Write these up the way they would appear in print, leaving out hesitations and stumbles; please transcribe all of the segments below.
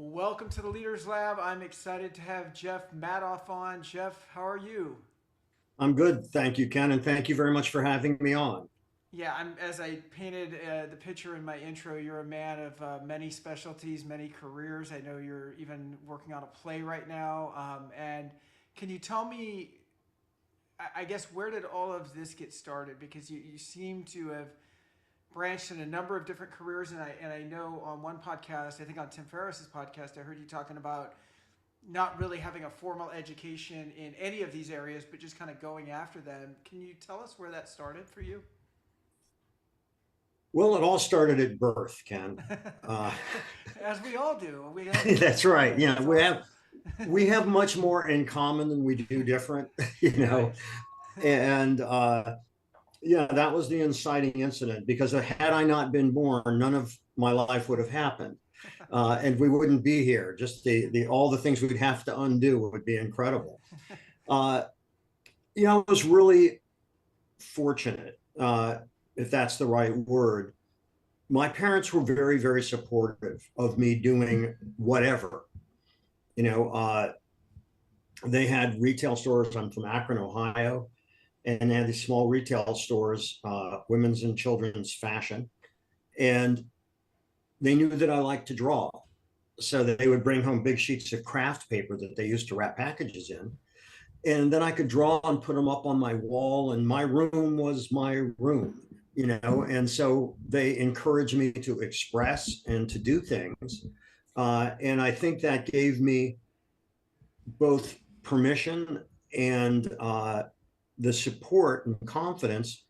Welcome to the Leaders Lab. I'm excited to have Jeff Madoff on. Jeff, how are you? I'm good. Thank you, Ken. And thank you very much for having me on. Yeah, as I painted the picture in my intro, you're a man of many specialties, many careers. I know you're even working on a play right now. And can you tell me, I guess, where did all of this get started? Because you seem to have branched in a number of different careers. And I know on one podcast, I think on Tim Ferriss's podcast, I heard you talking about not really having a formal education in any of these areas, but just kind of going after them. Can you tell us where that started for you? Well, it all started at birth, Ken. Uh, As we all do. We have, that's right. that's We awesome. have we have much more in common than we do different. You know, Nice. and yeah, that was the inciting incident because had I not been born, none of my life would have happened, and we wouldn't be here. Just the all the things we'd have to undo would be incredible. Uh, I was really fortunate, if that's the right word. My parents were very, very supportive of me doing whatever. You know, uh, they had retail stores. I'm from Akron, Ohio, and they had these small retail stores, women's and children's fashion. And they knew that I liked to draw. So they would bring home big sheets of craft paper that they used to wrap packages in. And then I could draw and put them up on my wall. And my room was my room. And so they encouraged me to express and to do things. And I think that gave me both permission and the support and confidence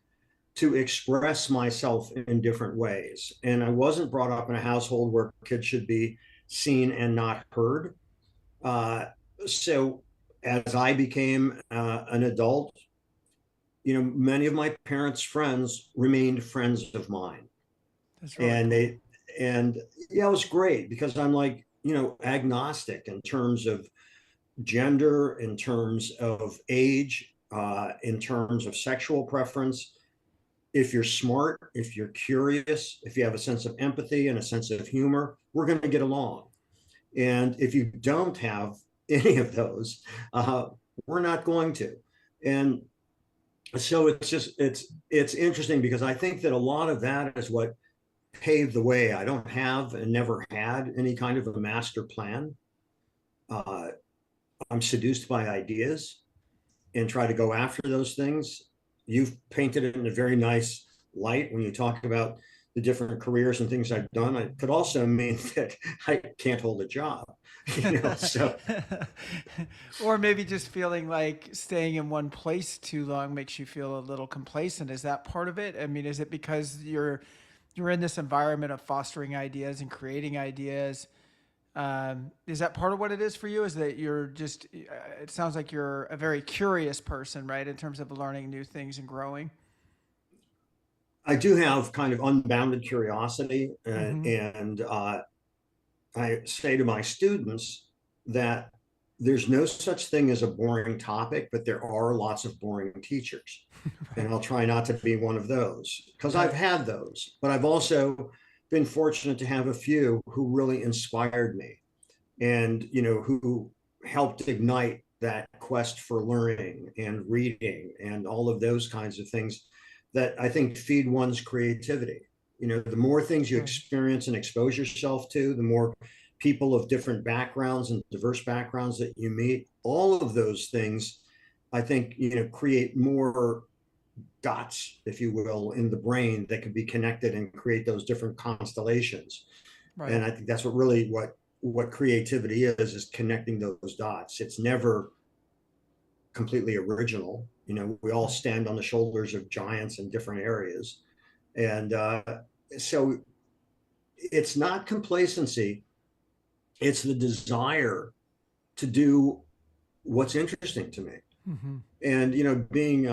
to express myself in different ways. And I wasn't brought up in a household where kids should be seen and not heard. Uh, so as I became an adult, many of my parents' friends remained friends of mine. That's really And cool. yeah, it was great because I'm like, agnostic in terms of gender, in terms of age, in terms of sexual preference. If you're smart, if you're curious, if you have a sense of empathy and a sense of humor, we're going to get along. And if you don't have any of those, uh, we're not going to. And so it's interesting because I think that a lot of that is what paved the way. I don't have and never had any kind of a master plan. Uh, I'm seduced by ideas and try to go after those things. You've painted it in a very nice light when you talk about the different careers and things I've done. It could also mean that I can't hold a job, so Or maybe just feeling like staying in one place too long makes you feel a little complacent. Is that part of it? I mean, is it because you're in this environment of fostering ideas and creating ideas? Is that part of what it is for you? Is that you're just? It sounds like you're a very curious person, right? In terms of learning new things and growing. I do have kind of unbounded curiosity, Mm-hmm. and I say to my students that there's no such thing as a boring topic, but there are lots of boring teachers. And Right. I'll try not to be one of those because I've Right. had those, but I've also been fortunate to have a few who really inspired me and, who helped ignite that quest for learning and reading and all of those kinds of things that I think feed one's creativity. The more things you Right. experience and expose yourself to, the more people of different backgrounds and diverse backgrounds that you meet, all of those things, I think, create more dots, if you will, in the brain that can be connected and create those different constellations. Right. And I think that's what creativity is connecting those dots. It's never completely original. We all Right. stand on the shoulders of giants in different areas. And so it's not complacency, it's the desire to do what's interesting to me. Mm-hmm. And, being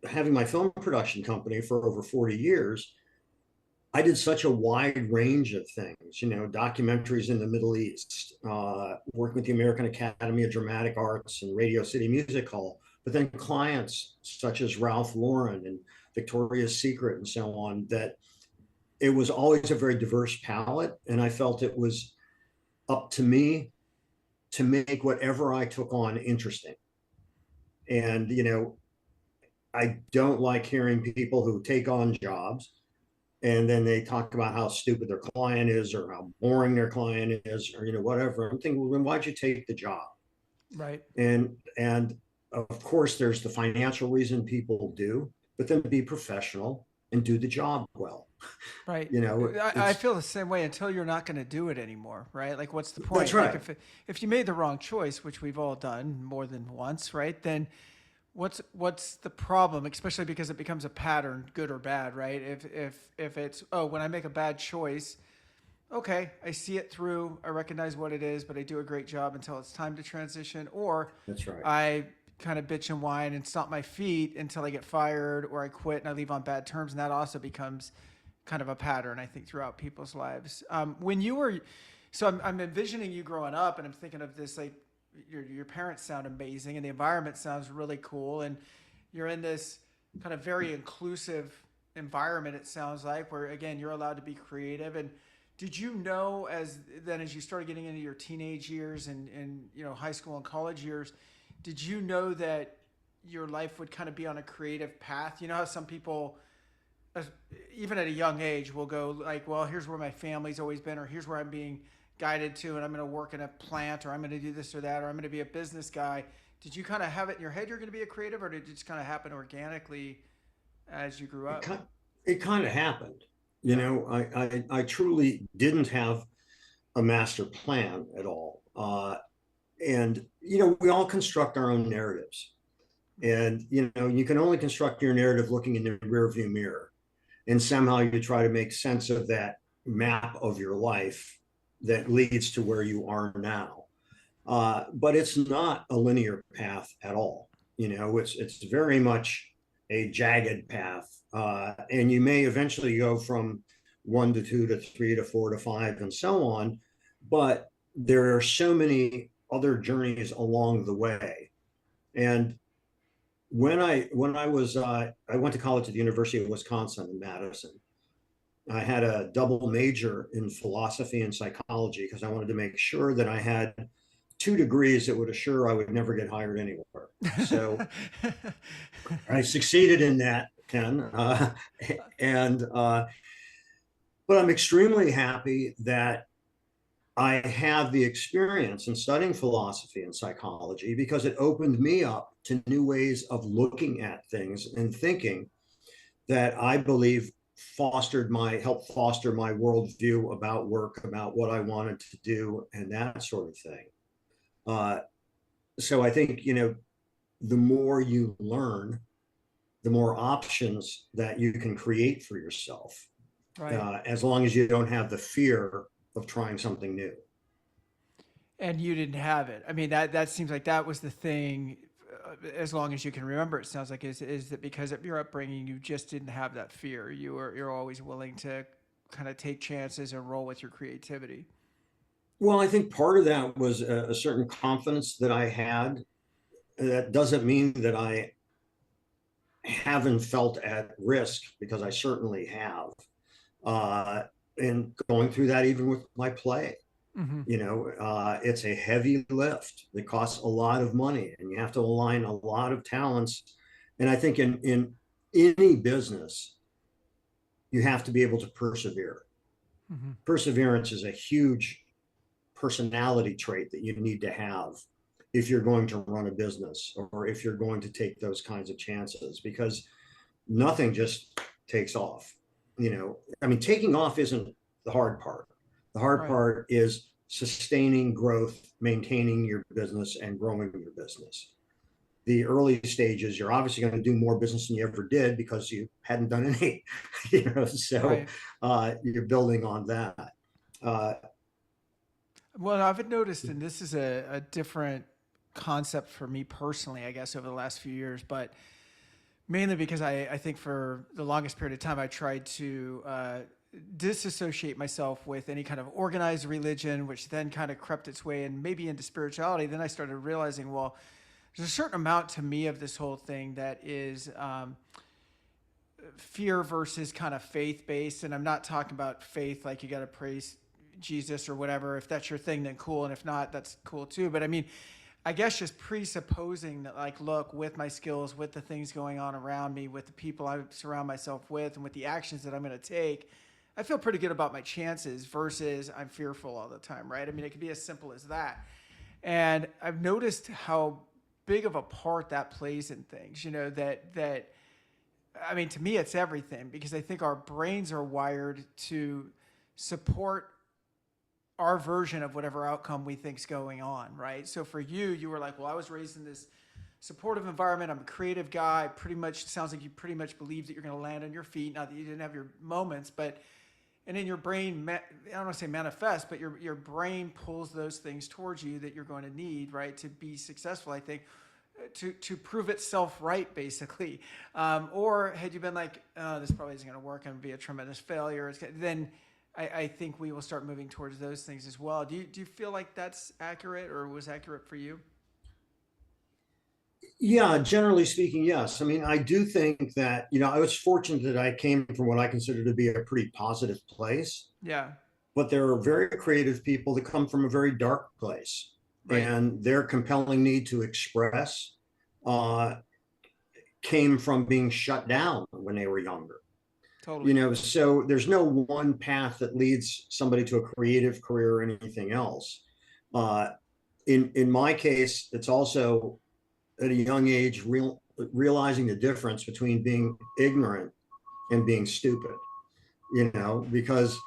having my film production company for over 40 years, I did such a wide range of things, documentaries in the Middle East, working with the American Academy of Dramatic Arts and Radio City Music Hall, but then clients such as Ralph Lauren and Victoria's Secret and so on, that it was always a very diverse palette. And I felt it was up to me to make whatever I took on interesting. And, I don't like hearing people who take on jobs and then they talk about how stupid their client is or how boring their client is or, whatever. I'm thinking, well, then why'd you take the job? Right. And of course, there's the financial reason people do, but then be professional and do the job well. Right. You know, I it's feel the same way until you're not going to do it anymore, right? Like, what's the that's point? Like, right. if you made the wrong choice, which we've all done more than once, right? Then what's the problem? Especially because it becomes a pattern, good or bad, right? If it's, oh, when I make a bad choice, okay, I see it through, I recognize what it is, but I do a great job until it's time to transition, or That's right. I kind of bitch and whine and stomp my feet until I get fired or I quit and I leave on bad terms, and that also becomes kind of a pattern, I think, throughout people's lives. When you were, so I'm envisioning you growing up, and I'm thinking of this like your parents sound amazing, and the environment sounds really cool, and you're in this kind of very inclusive environment. It sounds like where again you're allowed to be creative. And did you know as you started getting into your teenage years and high school and college years, did you know that your life would kind of be on a creative path? You know how some people even at a young age will go like, well, here's where my family's always been, or here's where I'm being guided to, and I'm going to work in a plant, or I'm going to do this or that, or I'm going to be a business guy. Did you kind of have it in your head you're going to be a creative, or did it just kind of happen organically as you grew It up? kind, it kind of happened. Yeah. I truly didn't have a master plan at all. And, we all construct our own narratives. And, you can only construct your narrative looking in the rearview mirror. And somehow you try to make sense of that map of your life that leads to where you are now. But it's not a linear path at all. It's very much a jagged path, and you may eventually go from 1 to 2 to 3 to 4 to 5 and so on. But there are so many other journeys along the way. And I went to college at the University of Wisconsin in Madison. I had a double major in philosophy and psychology because I wanted to make sure that I had 2 degrees that would assure I would never get hired anywhere. So I succeeded in that, Ken. And but I'm extremely happy that I have the experience in studying philosophy and psychology because it opened me up to new ways of looking at things and thinking that I believe helped foster my worldview about work, about what I wanted to do, and that sort of thing. Uh, so I think, the more you learn, the more options that you can create for yourself, Right. as long as you don't have the fear of trying something new. And you didn't have it. I mean, that seems like that was the thing. As long as you can remember, it sounds like is that because of your upbringing, you just didn't have that fear. You're always willing to kind of take chances and roll with your creativity. Well, I think part of that was a certain confidence that I had. That doesn't mean that I haven't felt at risk because I certainly have. And going through that even with my play, Mm-hmm. it's a heavy lift that costs a lot of money and you have to align a lot of talents. And I think in any business, you have to be able to persevere. Mm-hmm. Perseverance is a huge personality trait that you need to have if you're going to run a business or if you're going to take those kinds of chances, because nothing just takes off. I mean, taking off isn't the hard part. The hard Right. part is sustaining growth, maintaining your business, and growing your business. The early stages, you're obviously going to do more business than you ever did because you hadn't done any, so Right. you're building on that. Uh, Well, I've noticed, and this is a different concept for me personally, I guess, over the last few years, but mainly because I think for the longest period of time, I tried to disassociate myself with any kind of organized religion, which then kind of crept its way and maybe into spirituality. Then I started realizing, well, there's a certain amount to me of this whole thing that is fear versus kind of faith based. And I'm not talking about faith like you got to praise, Jesus or whatever. If that's your thing, then cool. And if not, that's cool too. But I mean, I guess just presupposing that, like, look, with my skills, with the things going on around me, with the people I surround myself with, and with the actions that I'm going to take, I feel pretty good about my chances versus I'm fearful all the time, right? I mean, it could be as simple as that. And I've noticed how big of a part that plays in things, that I mean, to me, it's everything because I think our brains are wired to support our version of whatever outcome we think's going on, right? So for you, you were like, well, I was raised in this supportive environment. I'm a creative guy. Pretty much sounds like you pretty much believe that you're going to land on your feet. Not that you didn't have your moments, but and in your brain, I don't want to say manifest, but your brain pulls those things towards you that you're going to need, right, to be successful. I think to prove itself right, basically. Or had you been like, oh, this probably isn't going to work, I'm going to be a tremendous failure, then I think we will start moving towards those things as well. Do you feel like that's accurate or was accurate for you? Yeah, generally speaking, yes. I mean, I do think that, I was fortunate that I came from what I consider to be a pretty positive place, Yeah, but there are very creative people that come from a very dark place, right. and their compelling need to express uh, came from being shut down when they were younger. Totally. So there's no one path that leads somebody to a creative career or anything else. Uh, in my case, it's also at a young age realizing the difference between being ignorant and being stupid. Because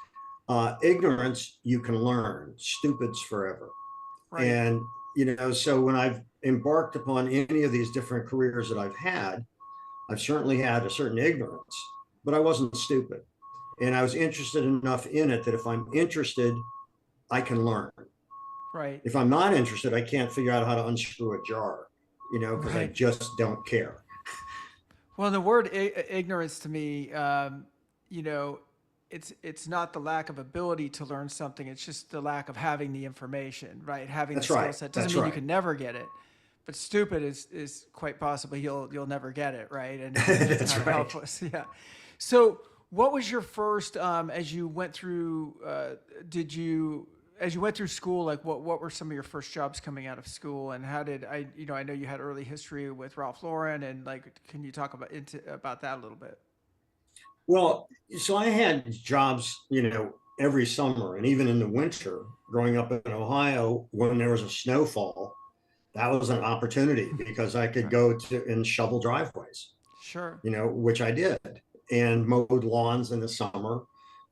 ignorance you can learn, stupid's forever. Right. And so when I've embarked upon any of these different careers that I've had, I've certainly had a certain ignorance, but I wasn't stupid. And I was interested enough in it that if I'm interested, I can learn. Right. If I'm not interested, I can't figure out how to unscrew a jar, because I Right. just don't care. Well, the word ignorance to me, you know, it's not the lack of ability to learn something. It's just the lack of having the information, right? Having the That's skill right. set doesn't That's mean you right. can never get it, but stupid is quite possibly you'll never get it, right? And that's That's kind of right. helpless. Yeah. So, what was your first as you went through? Did you as you went through school, like what were some of your first jobs coming out of school, and how did I know you had early history with Ralph Lauren, and like, can you talk about that a little bit? Well, so I had jobs, every summer and even in the winter growing up in Ohio when there was a snowfall. That was an opportunity because I could Right. go to and shovel driveways, Sure. which I did, and mowed lawns in the summer.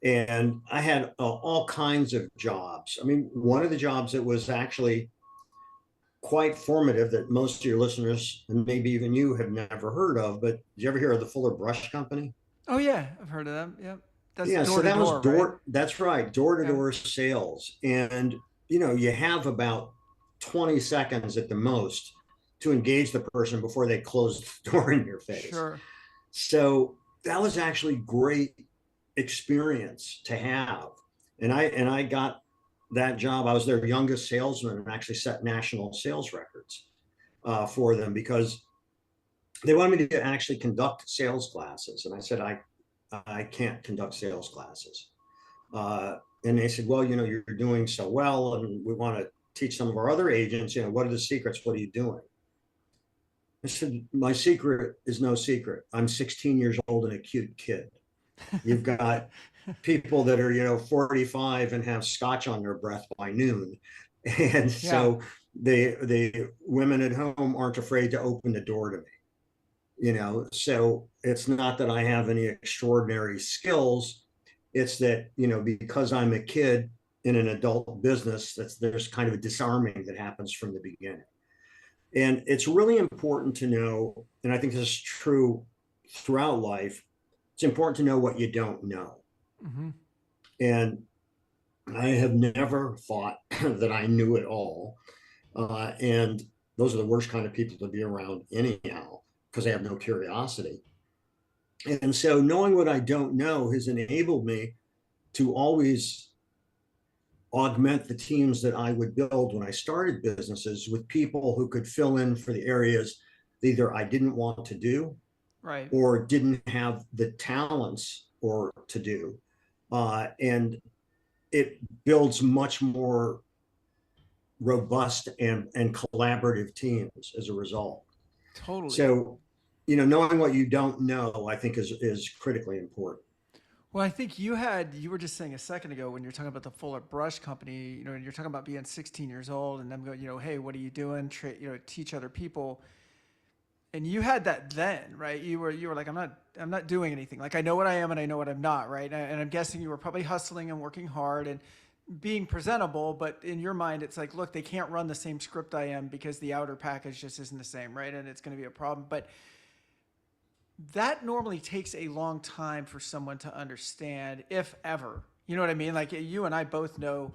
And I had all kinds of jobs. I mean, one of the jobs that was actually quite formative that most of your listeners and maybe even you have never heard of, but did you ever hear of the Fuller Brush Company? Oh yeah, I've heard of them. Yep. That's Yeah, door so to that was door, right? that's right, door to Yeah. door sales. And, you have about 20 seconds at the most to engage the person before they close the door in your face. Sure. So that was actually great experience to have. And I got that job. I was their youngest salesman and actually set national sales records for them because they wanted me to actually conduct sales classes. And I said, I can't conduct sales classes. And they said, well, you're doing so well, and we want to teach some of our other agents, what are the secrets? What are you doing? I said, my secret is no secret. I'm 16 years old and a cute kid. You've got people that are, 45 and have scotch on their breath by noon. And Yeah. so the women at home aren't afraid to open the door to me. So it's not that I have any extraordinary skills. It's that, because I'm a kid in an adult business, there's kind of a disarming that happens from the beginning. And it's really important to know, and I think this is true throughout life, it's important to know what you don't know. Hmm. And I have never thought that I knew it all. And those are the worst kind of people to be around anyhow, because they have no curiosity. And so knowing what I don't know has enabled me to always augment the teams that I would build when I started businesses with people who could fill in for the areas that either I didn't want to do Right. or didn't have the talents or to do. And it builds much more robust and collaborative teams as a result. Totally. So, knowing what you don't know, I think is critically important. Well, I think you were just saying a second ago when you're talking about the Fuller Brush Company, and you're talking about being 16 years old and them going, hey, what are you doing? Teach other people. And you had that then, right? You were like, I'm not doing anything. Like I know what I am and I know what I'm not, right? And I'm guessing you were probably hustling and working hard and being presentable, but in your mind, it's like, look, they can't run the same script I am because the outer package just isn't the same, right? And it's going to be a problem. But that normally takes a long time for someone to understand, if ever. You know what I mean? Like you and I both know,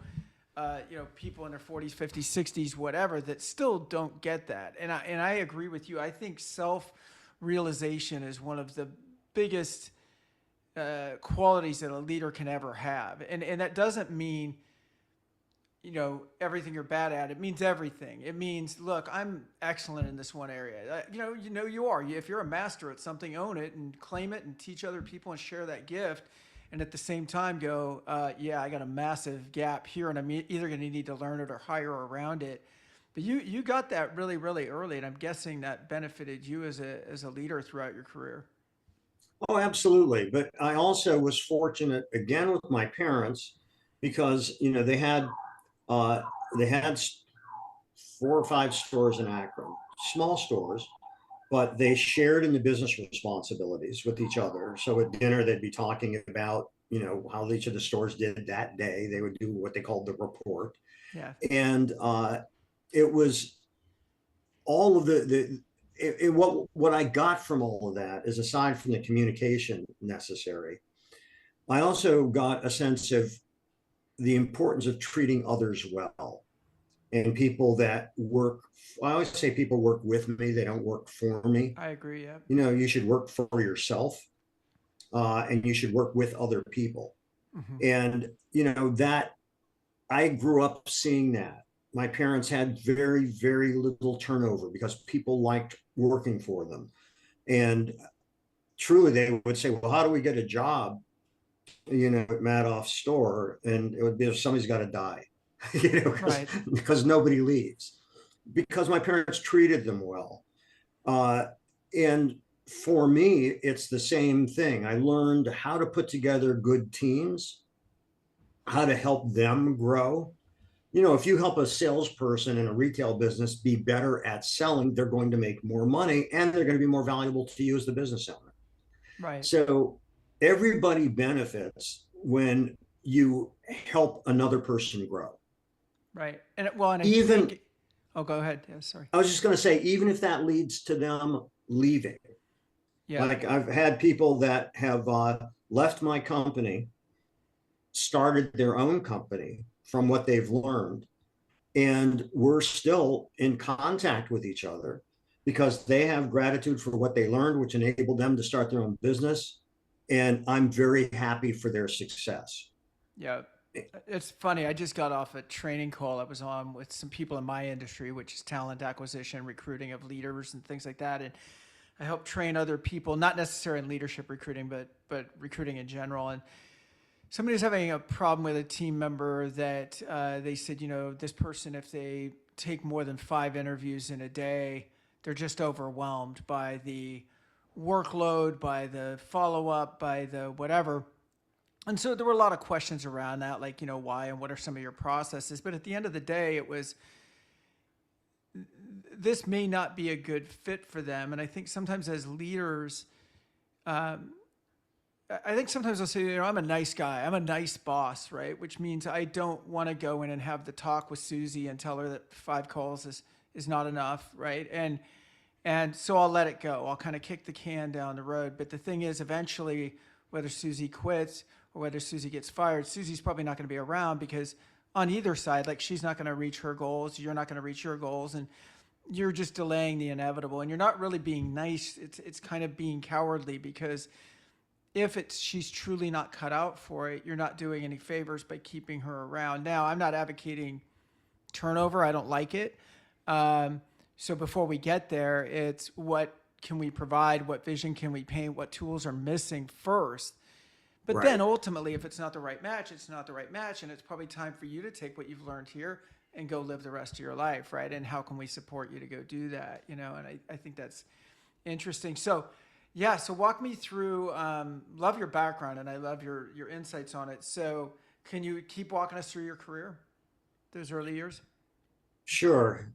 people in their 40s, 50s, 60s, whatever, that still don't get that. And I agree with you. I think self-realization is one of the biggest qualities that a leader can ever have. And that doesn't mean everything you're bad at. It means everything. It means, look, I'm excellent in this one area. You are. If you're a master at something, own it and claim it and teach other people and share that gift. And at the same time go, I got a massive gap here and I'm either going to need to learn it or hire around it. But you got that really, really early. And I'm guessing that benefited you as a leader throughout your career. Oh, absolutely. But I also was fortunate again with my parents because, uh, they had 4 or 5 stores in Akron, small stores, but they shared in the business responsibilities with each other. So at dinner, they'd be talking about, how each of the stores did that day. They would do what they called the report. Yeah. And it was all of what I got from all of that is, aside from the communication necessary, I also got a sense of the importance of treating others well. And people that work, I always say people work with me, they don't work for me. I agree. Yeah. You should work for yourself, and you should work with other people. Mm-hmm. And, that I grew up seeing that. My parents had very, very little turnover because people liked working for them. And truly, they would say, well, how do we get a job, at Madoff's store? And it would be, if somebody's got to die, Right. because nobody leaves, because my parents treated them well. And for me, it's the same thing. I learned how to put together good teams, how to help them grow. If you help a salesperson in a retail business be better at selling, they're going to make more money and they're going to be more valuable to you as the business owner. Right. So everybody benefits when you help another person grow. Right. And I Even, think, oh, go ahead. Yeah, sorry. I was just going to say, even if that leads to them leaving, Yeah. like I've had people that have left my company, started their own company from what they've learned, and we're still in contact with each other because they have gratitude for what they learned, which enabled them to start their own business. And I'm very happy for their success. Yeah. It's funny. I just got off a training call I was on with some people in my industry, which is talent acquisition, recruiting of leaders and things like that. And I help train other people, not necessarily in leadership recruiting, but recruiting in general. And somebody was having a problem with a team member that they said, this person, if they take more than 5 interviews in a day, they're just overwhelmed by the workload, by the follow-up, by the whatever. And so there were a lot of questions around that, like, why and what are some of your processes? But at the end of the day, it was, this may not be a good fit for them. And I think sometimes as leaders, I think sometimes I'll say, I'm a nice guy. I'm a nice boss, right? Which means I don't want to go in and have the talk with Susie and tell her that 5 calls is not enough, right? And so I'll let it go. I'll kind of kick the can down the road. But the thing is, eventually, whether Susie quits or whether Susie gets fired, Susie's probably not going to be around because on either side, like she's not going to reach her goals, you're not going to reach your goals, and you're just delaying the inevitable. And you're not really being nice. It's kind of being cowardly because if she's truly not cut out for it, you're not doing any favors by keeping her around. Now, I'm not advocating turnover. I don't like it. So before we get there, it's what can we provide? What vision can we paint? What tools are missing first? But then Right. ultimately, if it's not the right match, it's not the right match. And it's probably time for you to take what you've learned here and go live the rest of your life, right? And how can we support you to go do that? You know, and I think that's interesting. So, yeah, so walk me through, love your background and I love your insights on it. So, can you keep walking us through your career, those early years? Sure.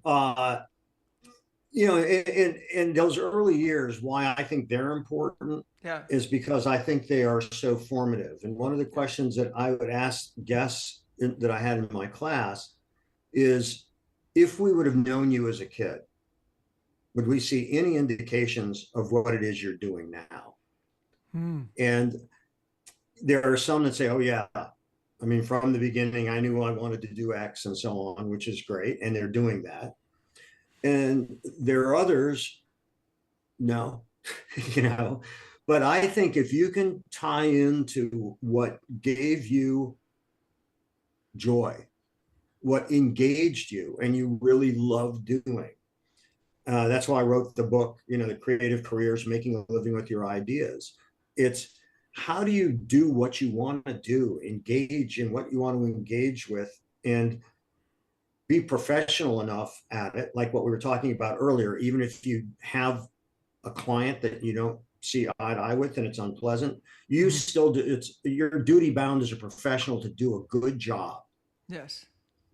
In those early years, why I think they're important Yeah, is because I think they are so formative. And one of the yeah. questions that I would ask guests that I had in my class is, if we would have known you as a kid, would we see any indications of what it is you're doing now? Hmm. And there are some that say, oh, yeah. I mean, from the beginning, I knew I wanted to do X and so on, which is great. And they're doing that. And there are others, no, you know, but I think if you can tie into what gave you joy, what engaged you, and you really love doing, that's why I wrote the book, The Creative Careers, Making a Living with Your Ideas. It's how do you do what you want to do, engage in what you want to engage with, and be professional enough at it, like what we were talking about earlier, even if you have a client that you don't see eye to eye with and it's unpleasant, you Hmm. still do. It's your duty bound as a professional to do a good job. Yes,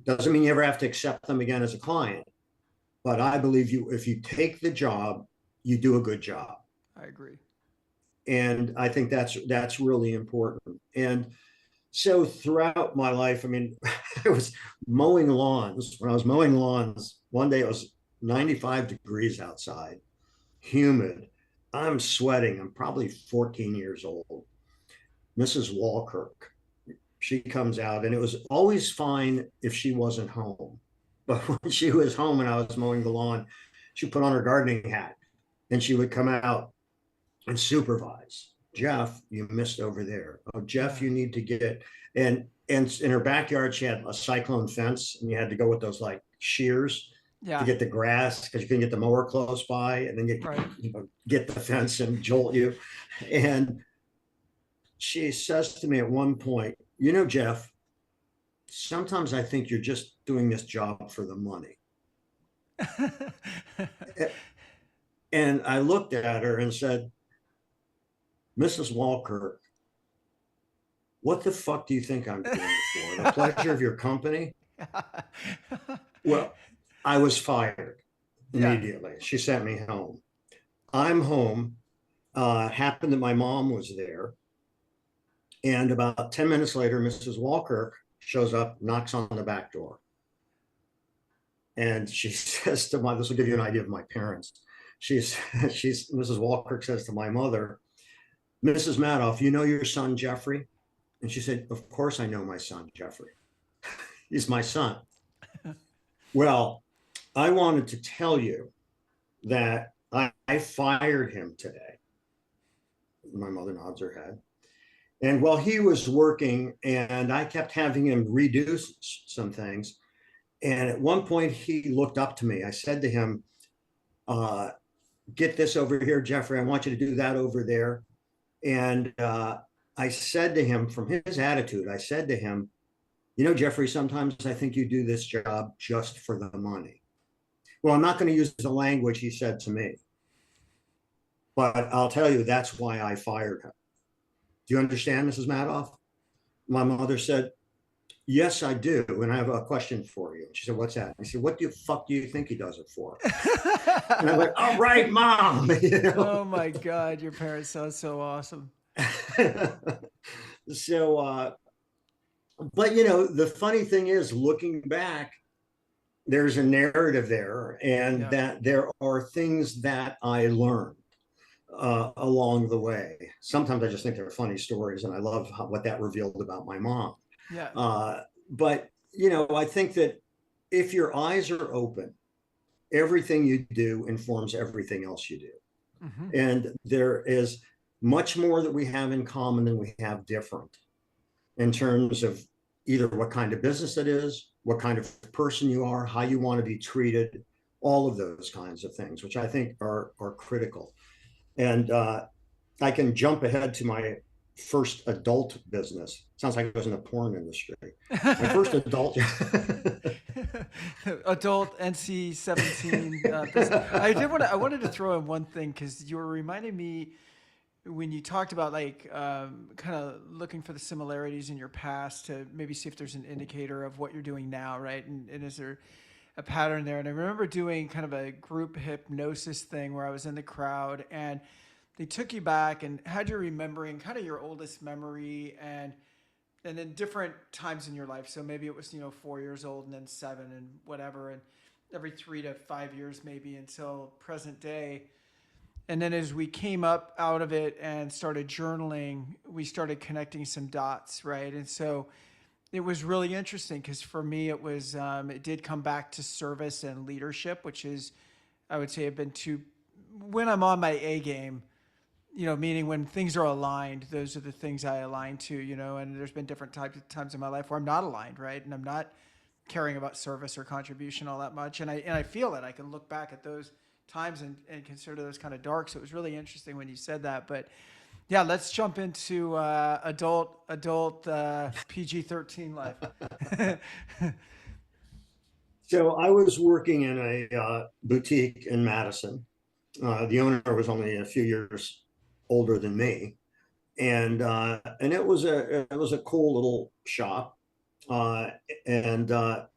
Doesn't mean you ever have to accept them again as a client, but I believe if you take the job, you do a good job. I agree. And I think that's really important. And so throughout my life, I mean, I was mowing lawns. When I was mowing lawns, one day it was 95 degrees outside, humid. I'm sweating. I'm probably 14 years old. Mrs. Walkirk, she comes out, and it was always fine if she wasn't home. But when she was home and I was mowing the lawn, she put on her gardening hat and she would come out and supervise. Jeff, you missed over there. Oh, Jeff, Yeah, you need to get, and in her backyard she had a cyclone fence, and you had to go with those like shears to yeah, get the grass because you couldn't get the mower close by, and then right. get the fence and jolt you. And she says to me at one point, Jeff, sometimes I think you're just doing this job for the money. And I looked at her and said, Mrs. Walker, what the fuck do you think I'm doing it for? The pleasure of your company? Well, I was fired Yeah, immediately. She sent me home. I'm home. Happened that my mom was there. And about 10 minutes later, Mrs. Walker shows up, knocks on the back door. And she says to this will give you an idea of my parents. Mrs. Walker says to my mother, Mrs. Madoff, you know your son, Jeffrey? And she said, of course I know my son, Jeffrey. He's my son. Well, I wanted to tell you that I fired him today. My mother nods her head. And while he was working, and I kept having him redo some things. And at one point, he looked up to me. I said to him, get this over here, Jeffrey. I want you to do that over there. And I said to him, from his attitude, I said to him, Jeffrey, sometimes I think you do this job just for the money. Well, I'm not going to use the language he said to me, but I'll tell you, that's why I fired him. Do you understand, Mrs. Madoff? My mother said, yes, I do. And I have a question for you. She said, what's that? I said, what the fuck do you think he does it for? And I went, all right, Mom. Oh my God, your parents sound so awesome. So, but the funny thing is, looking back, there's a narrative there, and Yeah, that there are things that I learned along the way. Sometimes I just think they're funny stories, and I love what that revealed about my mom. yeah, Uh, but I think that if your eyes are open, everything you do informs everything else you do, hmm, and there is much more that we have in common than we have different in terms of either what kind of business it is, what kind of person you are, how you want to be treated, all of those kinds of things, which I think are critical. And I can jump ahead to my first adult business. Sounds like it was in the porn industry. My first adult. Adult NC-17 business. I wanted to throw in one thing because you were reminding me when you talked about like kind of looking for the similarities in your past to maybe see if there's an indicator of what you're doing now, right? And is there a pattern there? And I remember doing kind of a group hypnosis thing where I was in the crowd and they took you back and had you remembering kind of your oldest memory and then different times in your life. So maybe it was, 4 years old and then 7 and whatever, and every 3 to 5 years maybe until present day. And then as we came up out of it and started journaling, we started connecting some dots, right? And so it was really interesting because for me, it did come back to service and leadership, which is, I would say, when I'm on my A game, meaning when things are aligned, those are the things I align to, and there's been different times in my life where I'm not aligned, right? And I'm not caring about service or contribution all that much. And I feel it. I can look back at those times and consider those kind of dark. So it was really interesting when you said that. But yeah, let's jump into adult PG-13 life. So I was working in a boutique in Madison. The owner was only a few years older than me, and it was a cool little shop, and I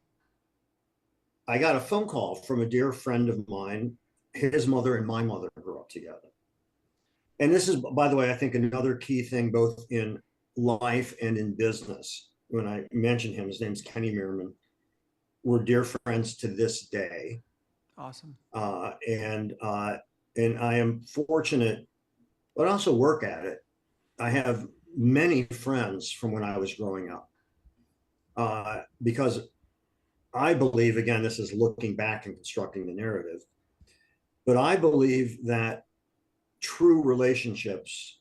got a phone call from a dear friend of mine. His mother and my mother grew up together, and this is, by the way, I think another key thing both in life and in business. When I mentioned him, his name's Kenny Meerman. We're dear friends to this day. Awesome. And I am fortunate, but I also work at it. I have many friends from when I was growing up, because I believe, again, this is looking back and constructing the narrative, but I believe that true relationships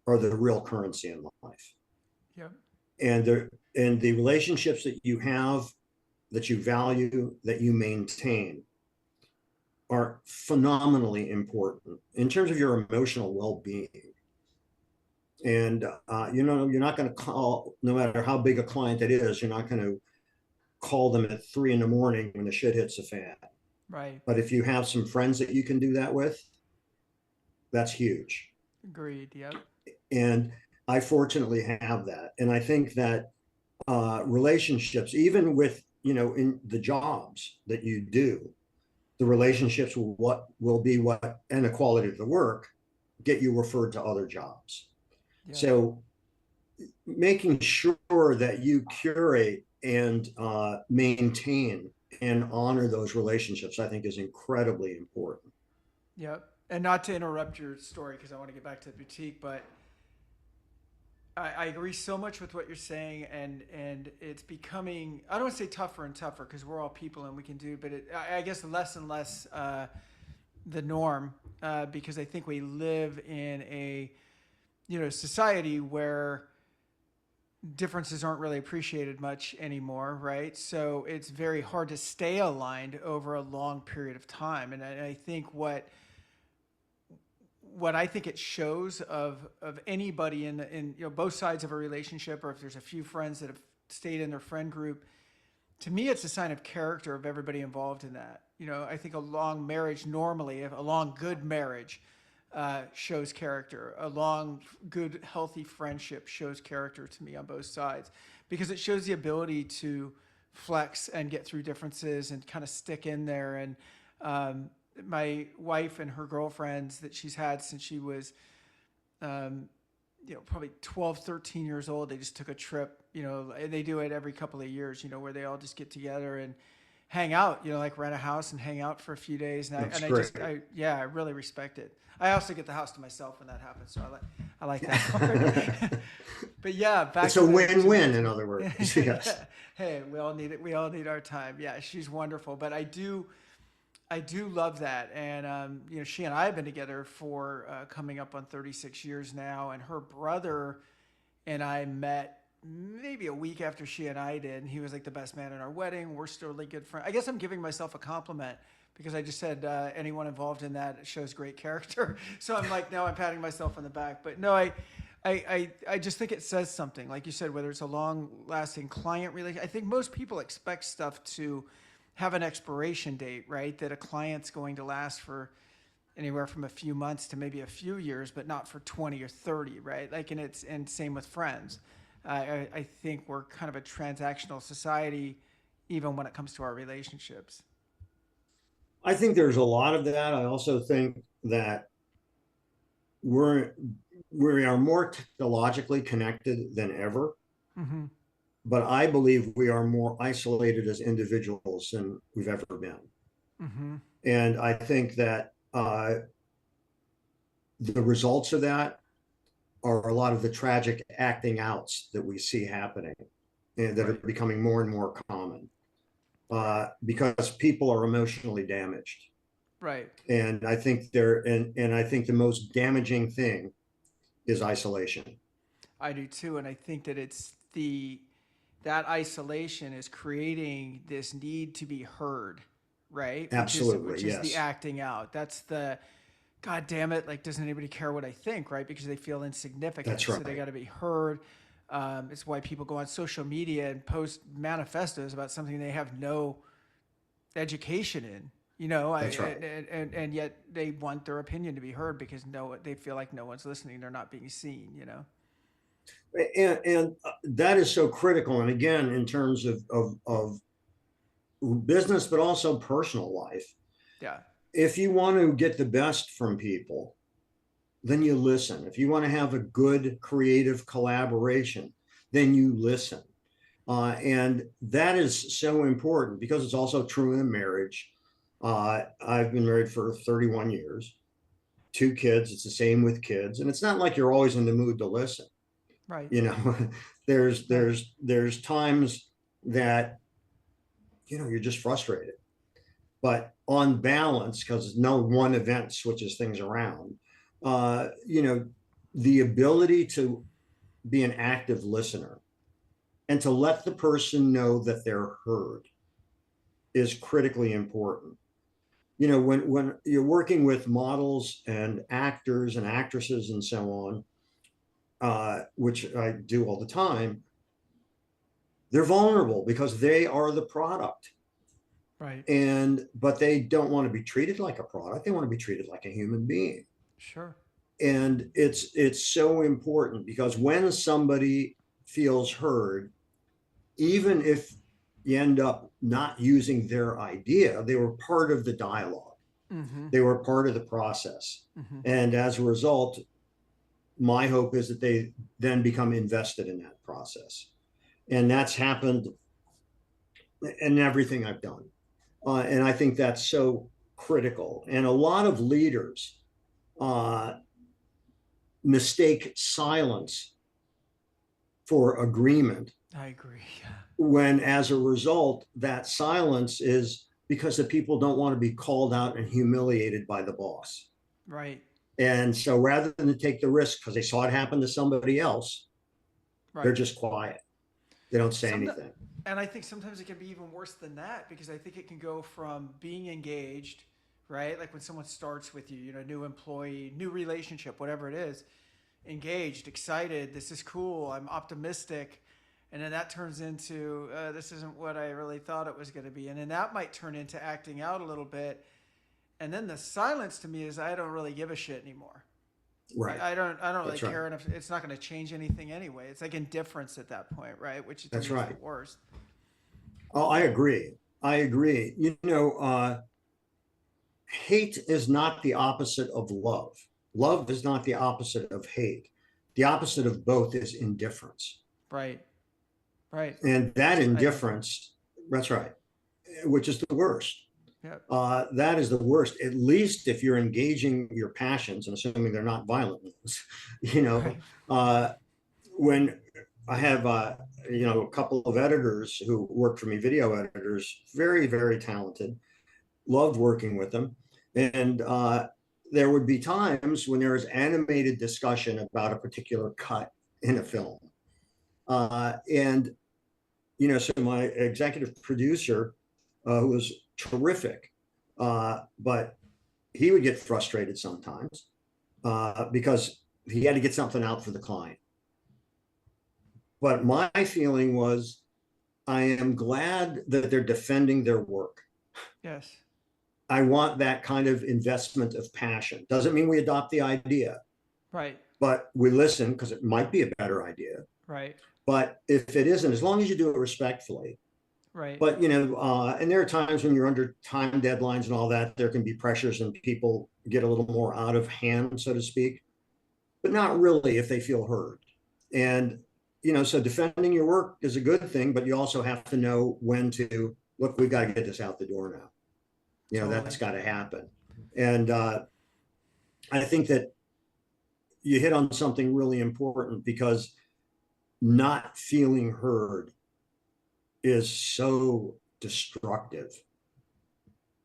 are the real currency in life. Yeah. And the relationships that you have, that you value, that you maintain, are phenomenally important in terms of your emotional well-being. And you're not going to call, no matter how big a client it is, you're not going to call them at 3 a.m. when the shit hits the fan. Right. But if you have some friends that you can do that with, that's huge. Agreed. Yep. And I fortunately have that. And I think that relationships, even with, in the jobs that you do, the relationships and the quality of the work get you referred to other jobs. Yeah. So making sure that you curate and maintain and honor those relationships, I think, is incredibly important. Yep. And not to interrupt your story, because I want to get back to the boutique, but I agree so much with what you're saying, and it's becoming, I don't want to say tougher and tougher, because we're all people and we can do, but I guess less and less the norm, because I think we live in a society where differences aren't really appreciated much anymore, right? So it's very hard to stay aligned over a long period of time, and I think what I think it shows of anybody in both sides of a relationship, or if there's a few friends that have stayed in their friend group, to me, it's a sign of character of everybody involved in that. I think a long marriage, normally, a long good marriage shows character. A long good healthy friendship shows character to me on both sides, because it shows the ability to flex and get through differences and kind of stick in there. And my wife and her girlfriends that she's had since she was, probably 12, 13 years old, they just took a trip, and they do it every couple of years, where they all just get together and hang out, like rent a house and hang out for a few days. And I really respect it. I also get the house to myself when that happens. So I like that part. But yeah, it's a win-win, in other words. Yes. Hey, we all need it. We all need our time. Yeah, she's wonderful. But I do love that. And, she and I have been together for coming up on 36 years now. And her brother and I met maybe a week after she and I did. And he was like the best man at our wedding. We're still really good friends. I guess I'm giving myself a compliment, because I just said anyone involved in that shows great character. So I'm like, now I'm patting myself on the back. But no, I just think it says something, like you said, whether it's a long lasting client relation. I think most people expect stuff to have an expiration date, right? That a client's going to last for anywhere from a few months to maybe a few years, but not for 20 or 30, right? Like, and same with friends. I think we're kind of a transactional society, even when it comes to our relationships. I think there's a lot of that. I also think that we're we are more technologically connected than ever, Mm-hmm. but I believe we are more isolated as individuals than we've ever been. Mm-hmm. And I think that the results of that are a lot of the tragic acting outs that we see happening and that are Right. becoming more and more common because people are emotionally damaged. Right. And I think and I think the most damaging thing is isolation. I do too, and I think that that isolation is creating this need to be heard, right? Absolutely, Which is the yes. acting out. That's the God damn it! Like, doesn't anybody care what I think, right? Because they feel insignificant, That's so they right. got to be heard. It's why people go on social media and post manifestos about something they have no education in. That's right. And yet they want their opinion to be heard because they feel like no one's listening. They're not being seen. And that is so critical. And again, in terms of business, but also personal life, Yeah. if you want to get the best from people, then you listen. If you want to have a good creative collaboration, then you listen. And that is so important because it's also true in marriage. I've been married for 31 years, two kids. It's the same with kids. And it's not like you're always in the mood to listen. Right. You know, there's Right. there's there's times that, you're just frustrated. But on balance, because no one event switches things around, uh, you know, the ability to be an active listener and to let the person know that they're heard is critically important. When you're working with models and actors and actresses and so on, which I do all the time, they're vulnerable because they are the product. Right. But they don't want to be treated like a product. They want to be treated like a human being. Sure. And it's so important because when somebody feels heard, even if you end up not using their idea, they were part of the dialogue. Mm-hmm. They were part of the process. Mm-hmm. And as a result, my hope is that they then become invested in that process. And that's happened in everything I've done. And I think that's so critical. And a lot of leaders uh, mistake silence for agreement I agree. Yeah. when, as a result, that silence is because the people don't want to be called out and humiliated by the boss. Right. And so rather than take the risk because they saw it happen to somebody else, they're Right. just quiet. They don't say Some, anything. and I think sometimes it can be even worse than that because I think it can go from being engaged, right? Like when someone starts with you, new employee, new relationship, whatever it is, engaged, excited, this is cool, I'm optimistic. And then that turns into, this isn't what I really thought it was going to be. And then that might turn into acting out a little bit. And then the silence to me is I don't really give a shit anymore. Right. I don't really That's right. care enough. It's not going to change anything anyway. It's like indifference at that point, right? Which to me That's is the right. worst. Oh, I agree. I agree. Hate is not the opposite of love. Love is not the opposite of hate. The opposite of both is indifference. Right. Right. And that I agree. indifference, that's right, which is the worst. Yeah. That is the worst, at least if you're engaging your passions and assuming they're not violent ones. you Right. know, uh, when I have, a couple of editors who work for me, video editors, very, very talented, loved working with them. And there would be times when there was animated discussion about a particular cut in a film. So my executive producer, who was terrific, but he would get frustrated sometimes because he had to get something out for the client. But my feeling was, I am glad that they're defending their work. Yes. I want that kind of investment of passion. Doesn't mean we adopt the idea, Right. but we listen because it might be a better idea. Right. But if it isn't, as long as you do it respectfully. Right. But, and there are times when you're under time deadlines and all that, there can be pressures and people get a little more out of hand, so to speak, but not really if they feel heard. And, so defending your work is a good thing, but you also have to know when to look, we've got to get this out the door now. Totally. That's got to happen. And I think that you hit on something really important, because not feeling heard is so destructive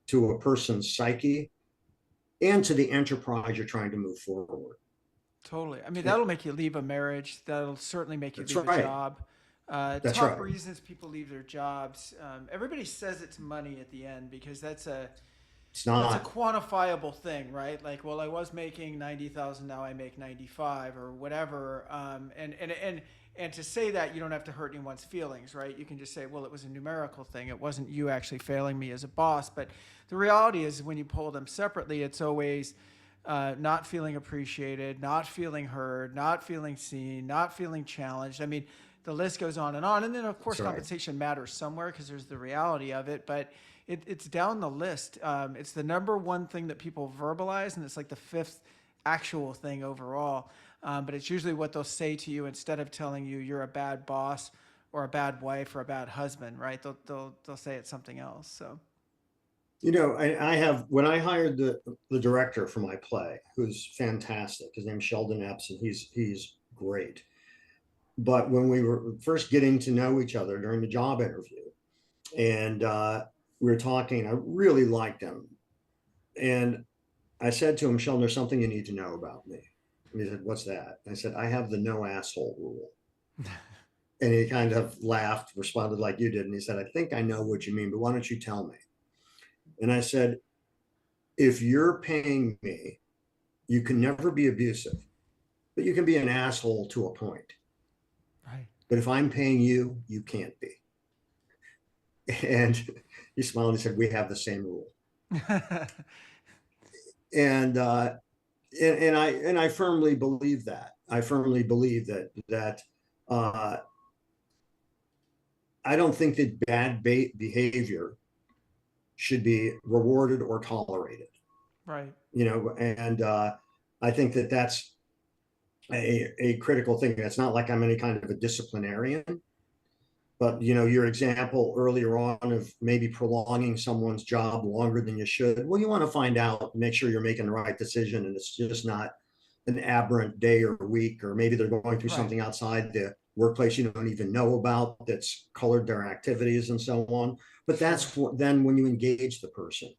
to a person's psyche and to the enterprise you're trying to move forward. Totally. I mean, that'll make you leave a marriage. That'll certainly make you leave a job. That's top right. reasons people leave their jobs. Everybody says it's money at the end, because that's a quantifiable thing, right? Like, well, I was making 90,000, now I make 95 or whatever. And to say that, you don't have to hurt anyone's feelings, right? You can just say, well, it was a numerical thing. It wasn't you actually failing me as a boss. But the reality is, when you pull them separately, it's always not feeling appreciated, not feeling heard, not feeling seen, not feeling challenged. I mean, the list goes on. And then, of course, That's right. Compensation matters somewhere, because there's the reality of it. But it's down the list. It's the number one thing that people verbalize, and it's like the fifth actual thing overall. But it's usually what they'll say to you instead of telling you you're a bad boss or a bad wife or a bad husband, right? They'll say it's something else. So, I have, when I hired the director for my play, who's fantastic, his name's Sheldon Epps, and he's great. But when we were first getting to know each other during the job interview, and we were talking, I really liked him. And I said to him, Sheldon, there's something you need to know about me. And he said, what's that? I said, I have the no asshole rule. And he kind of laughed, responded like you did. And he said, I think I know what you mean, but why don't you tell me? And I said, if you're paying me, you can never be abusive, but you can be an asshole to a point. right. But if I'm paying you, you can't be. And he smiled and he said, we have the same rule. And I firmly believe that. I firmly believe that I don't think that bad behavior should be rewarded or tolerated. Right. And I think that that's a critical thing. It's not like I'm any kind of a disciplinarian, but your example earlier on of maybe prolonging someone's job longer than you should. Well, you want to find out, make sure you're making the right decision, and it's just not an aberrant day or week, or maybe they're going through something outside the workplace you don't even know about that's colored their activities and so on. But that's then when you engage the person,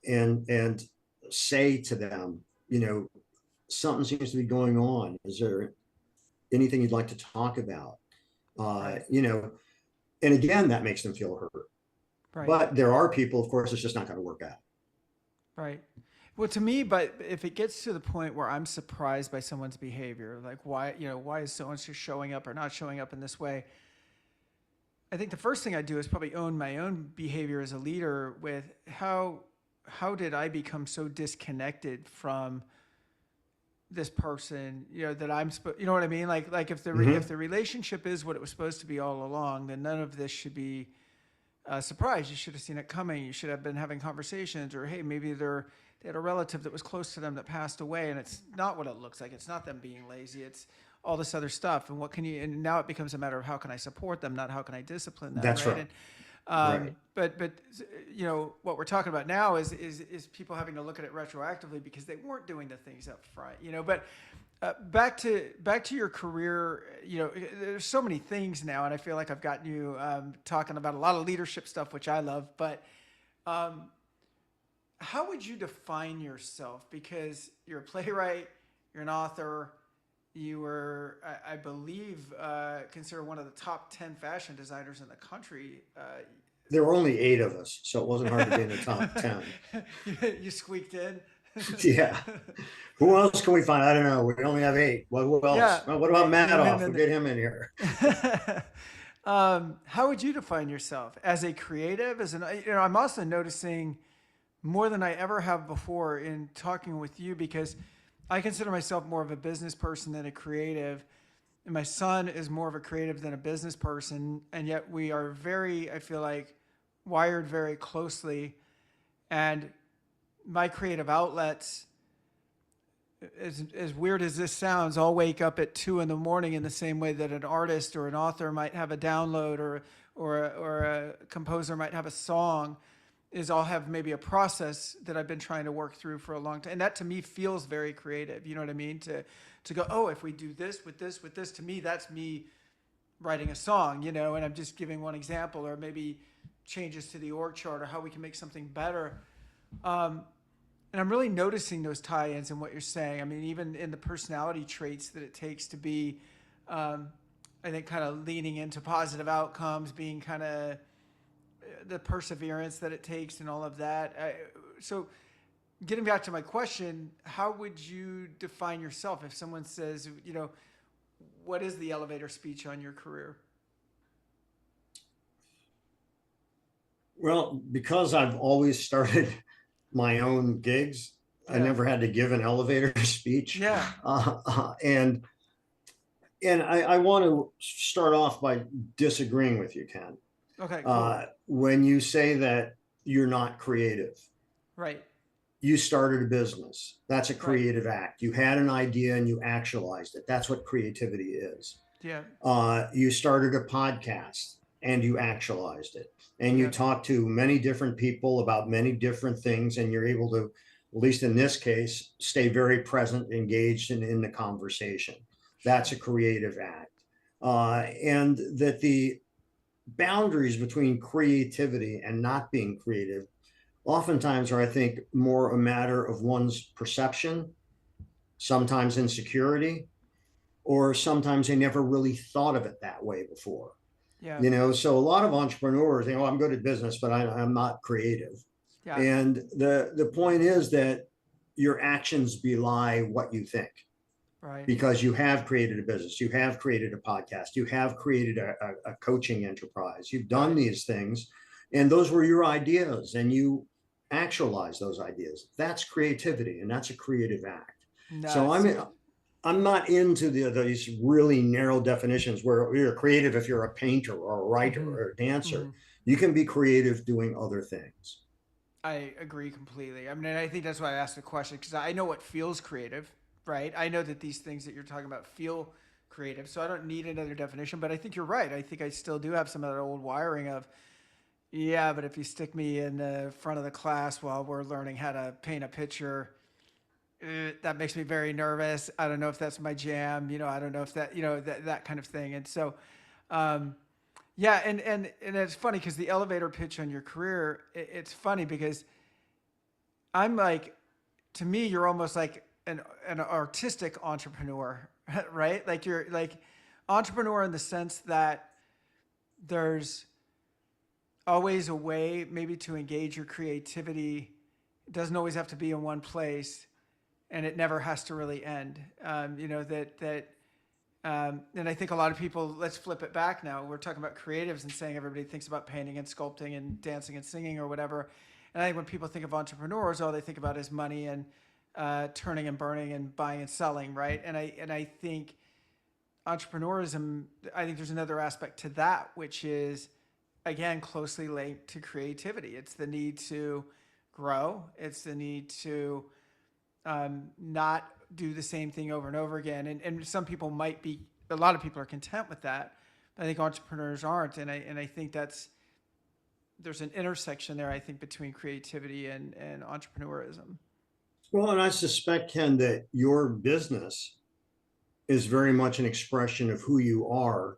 and say to them, something seems to be going on. Is there anything you'd like to talk about? And again, that makes them feel hurt. Right. But there are people, of course, it's just not going to work out. Right. Well, to me, but if it gets to the point where I'm surprised by someone's behavior, like why is so-and-so showing up or not showing up in this way? I think the first thing I do is probably own my own behavior as a leader with how did I become so disconnected from this person, that I'm supposed, you know what I mean? Like if the if the relationship is what it was supposed to be all along, then none of this should be a surprise. You should have seen it coming. You should have been having conversations, or hey, maybe they had a relative that was close to them that passed away, and it's not what it looks like. It's not them being lazy. It's all this other stuff. And and now it becomes a matter of how can I support them, not how can I discipline them. That's right. And, But what we're talking about now is people having to look at it retroactively because they weren't doing the things up front. But back to your career. There's so many things now, and I feel like I've gotten you talking about a lot of leadership stuff, which I love. But how would you define yourself? Because you're a playwright, you're an author. You were, I believe, considered one of the top 10 fashion designers in the country. There were only 8 of us, so it wasn't hard to be in the top 10. You squeaked in? Yeah. Who else can we find? I don't know. We only have 8. Well, who Yeah, else? Well, what about name him Madoff? in We'll get him in here. there. How would you define yourself as a creative? As an, I'm also noticing more than I ever have before in talking with you, because I consider myself more of a business person than a creative. And my son is more of a creative than a business person. And yet we are very, I feel like, wired very closely. And my creative outlets, as weird as this sounds, I'll wake up at 2 in the morning in the same way that an artist or an author might have a download, or a composer might have a song. Is I'll have maybe a process that I've been trying to work through for a long time, and that to me feels very creative. You know what I mean? To go, oh, if we do this with this with this, to me that's me writing a song. And I'm just giving one example, or maybe changes to the org chart, or how we can make something better. And I'm really noticing those tie-ins in what you're saying. I mean, even in the personality traits that it takes to be, I think, kind of leaning into positive outcomes, being kind of the perseverance that it takes and all of that. So getting back to my question, how would you define yourself if someone says, what is the elevator speech on your career? Well, because I've always started my own gigs, I Yeah. never had to give an elevator speech. Yeah. And I want to start off by disagreeing with you, Ken. Okay, cool. When you say that you're not creative, Right. you started a business. That's a Right. creative act. You had an idea and you actualized it. That's what creativity is. Yeah. You started a podcast and you actualized it. And you Yeah. talk to many different people about many different things, and you're able to, at least in this case, stay very present, engaged in the conversation. That's a creative act. And that the boundaries between creativity and not being creative oftentimes are, I think, more a matter of one's perception, sometimes insecurity, or sometimes they never really thought of it that way before. Yeah. So a lot of entrepreneurs think, oh, I'm good at business, but I'm not creative. Yeah. And the point is that your actions belie what you think, Right. because you have created a business, you have created a podcast, you have created a coaching enterprise, you've done Right. these things, and those were your ideas, and you actualize those ideas. That's creativity, and that's a creative act. So Nice. I'm not into these really narrow definitions where you're creative if you're a painter or a writer Mm-hmm. or a dancer. Mm-hmm. You can be creative doing other things. I agree completely. I mean, I think that's why I asked the question, because I know what feels creative, right? I know that these things that you're talking about feel creative, so I don't need another definition. But I think you're right. I think I still do have some of that old wiring of, yeah, but if you stick me in the front of the class while we're learning how to paint a picture, that makes me very nervous. I don't know if that's my jam. I don't know if that, that kind of thing. And so, yeah, and it's funny because the elevator pitch on your career, it's funny because I'm like, to me, you're almost like an artistic entrepreneur, right? Like you're like entrepreneur in the sense that there's always a way maybe to engage your creativity. It doesn't always have to be in one place, and it never has to really end. And I think a lot of people, let's flip it back now. We're talking about creatives and saying everybody thinks about painting and sculpting and dancing and singing or whatever. And I think when people think of entrepreneurs, all they think about is money and turning and burning and buying and selling, right? And I think entrepreneurism, I think there's another aspect to that, which is, again, closely linked to creativity. It's the need to grow. It's the need to not do the same thing over and over again. And some people might be, a lot of people are content with that. But I think entrepreneurs aren't. And I think there's an intersection there, I think, between creativity and entrepreneurism. Well, and I suspect, Ken, that your business is very much an expression of who you are.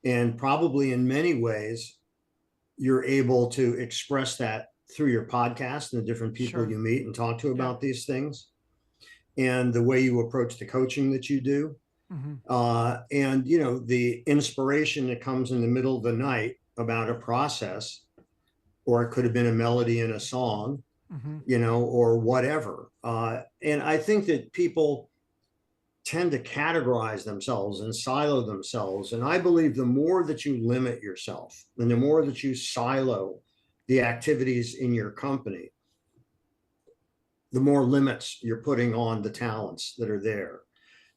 And probably in many ways, you're able to express that through your podcast and the different people Sure. you meet and talk to about Yeah. these things, and the way you approach the coaching that you do. Mm-hmm. And, the inspiration that comes in the middle of the night about a process, or it could have been a melody in a song, Mm-hmm. or whatever. And I think that people tend to categorize themselves and silo themselves. And I believe the more that you limit yourself and the more that you silo the activities in your company, the more limits you're putting on the talents that are there.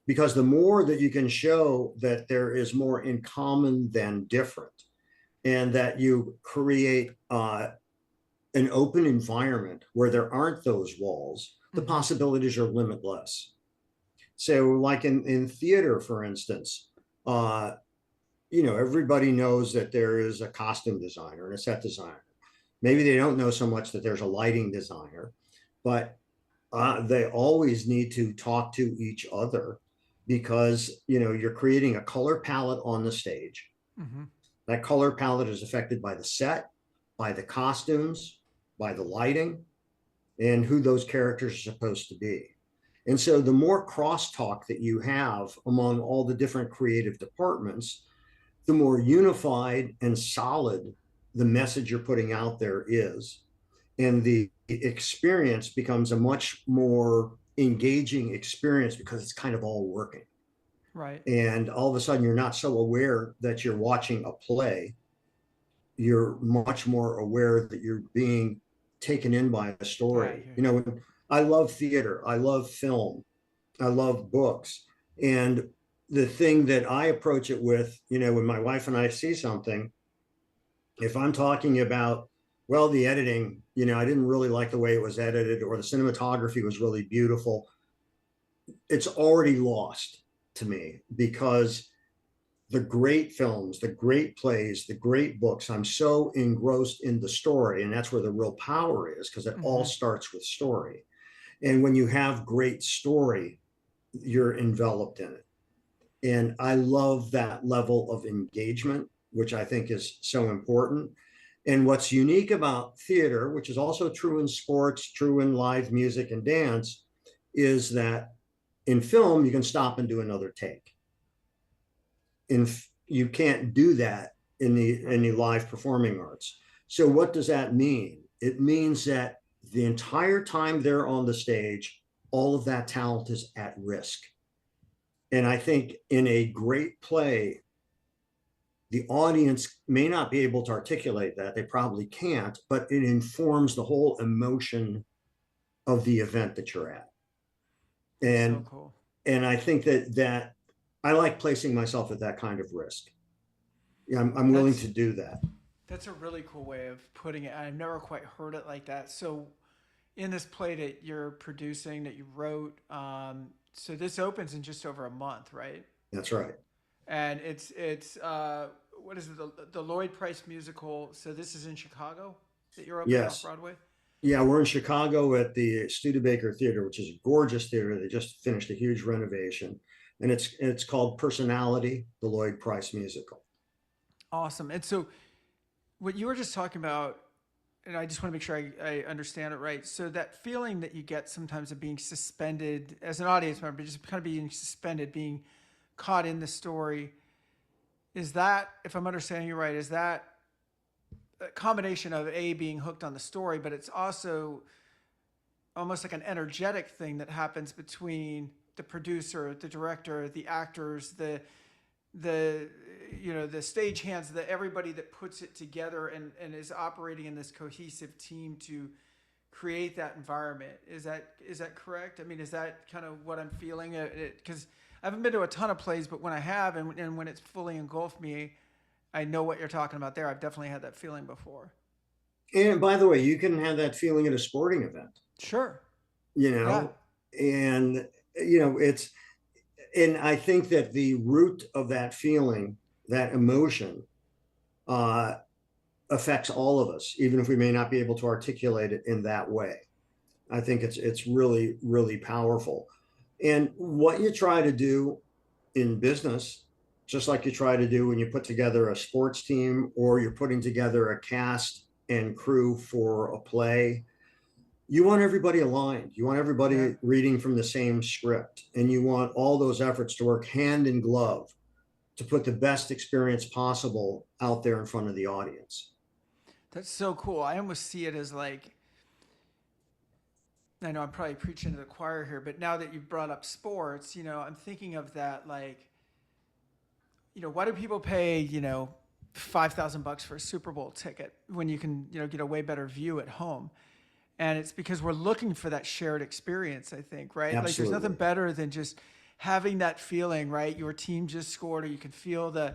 Because the more that you can show that there is more in common than different, and that you create an open environment where there aren't those walls, the Mm-hmm. possibilities are limitless. So, like in theater, for instance, everybody knows that there is a costume designer and a set designer. Maybe they don't know so much that there's a lighting designer, but they always need to talk to each other because you're creating a color palette on the stage. Mm-hmm. That color palette is affected by the set, by the costumes, by the lighting, and who those characters are supposed to be. And so the more crosstalk that you have among all the different creative departments, the more unified and solid the message you're putting out there is. And the experience becomes a much more engaging experience because it's kind of all working. Right. And all of a sudden, you're not so aware that you're watching a play. You're much more aware that you're being taken in by a Yeah, I story. hear you. I love theater, I love film, I love books. And the thing that I approach it with, when my wife and I see something, if I'm talking about, well, the editing, I didn't really like the way it was edited, or the cinematography was really beautiful, it's already lost to me because the great films, the great plays, the great books, I'm so engrossed in the story. And that's where the real power is, because it all Mm-hmm. starts with story. And when you have great story, you're enveloped in it. And I love that level of engagement, which I think is so important. And what's unique about theater, which is also true in sports, true in live music and dance, is that in film, you can stop and do another take. You can't do that in the live performing arts. So what does that mean? It means that the entire time they're on the stage, all of that talent is at risk. And I think in a great play, the audience may not be able to articulate that. They probably can't, but it informs the whole emotion of the event that you're at. That's so And cool. and I think that I like placing myself at that kind of risk. Yeah, I'm willing That's to do that. that's a really cool way of putting it. I've never quite heard it like that. So in this play that you're producing that you wrote, so this opens in just over a month, right? That's right. And it's what is it, the Lloyd Price musical? So this is in Chicago that you're opening off Yes. Broadway. Yeah, we're in Chicago at the Studebaker Theater, which is a gorgeous theater. They just finished a huge renovation, and it's called Personality, the Lloyd Price musical. Awesome. And so what you were just talking about, and I just want to make sure I understand it right. So that feeling that you get sometimes of being suspended as an audience member, just kind of being suspended, being caught in the story, is that, if I'm understanding you right, is that a combination of A, being hooked on the story, but it's also almost like an energetic thing that happens between the producer, the director, the actors, the the stage hands, the everybody that puts it together and is operating in this cohesive team to create that environment. Is that correct? I mean, is that kind of what I'm feeling? Because I haven't been to a ton of plays, but when I have, and when it's fully engulfed me, I know what you're talking about there. I've definitely had that feeling before. And by the way, you can have that feeling at a sporting event, Sure. you Yeah. know, and it's and I think that the root of that feeling, that emotion, uh, affects all of us, even if we may not be able to articulate it in that way. I think it's really, really powerful. And what you try to do in business, just like you try to do when you put together a sports team or you're putting together a cast and crew for a play, you want everybody aligned. You want Yeah. everybody reading from the same script, and you want all those efforts to work hand in glove to put the best experience possible out there in front of the audience. That's so cool. I almost see it as like I know I'm probably preaching to the choir here, but now that you've brought up sports, I'm thinking of that, like, why do people pay, $5,000 for a Super Bowl ticket when you can, get a way better view at home? And it's because we're looking for that shared experience, I think, right? Like there's nothing Absolutely. better than just having that feeling, right? Your team just scored, or you can feel the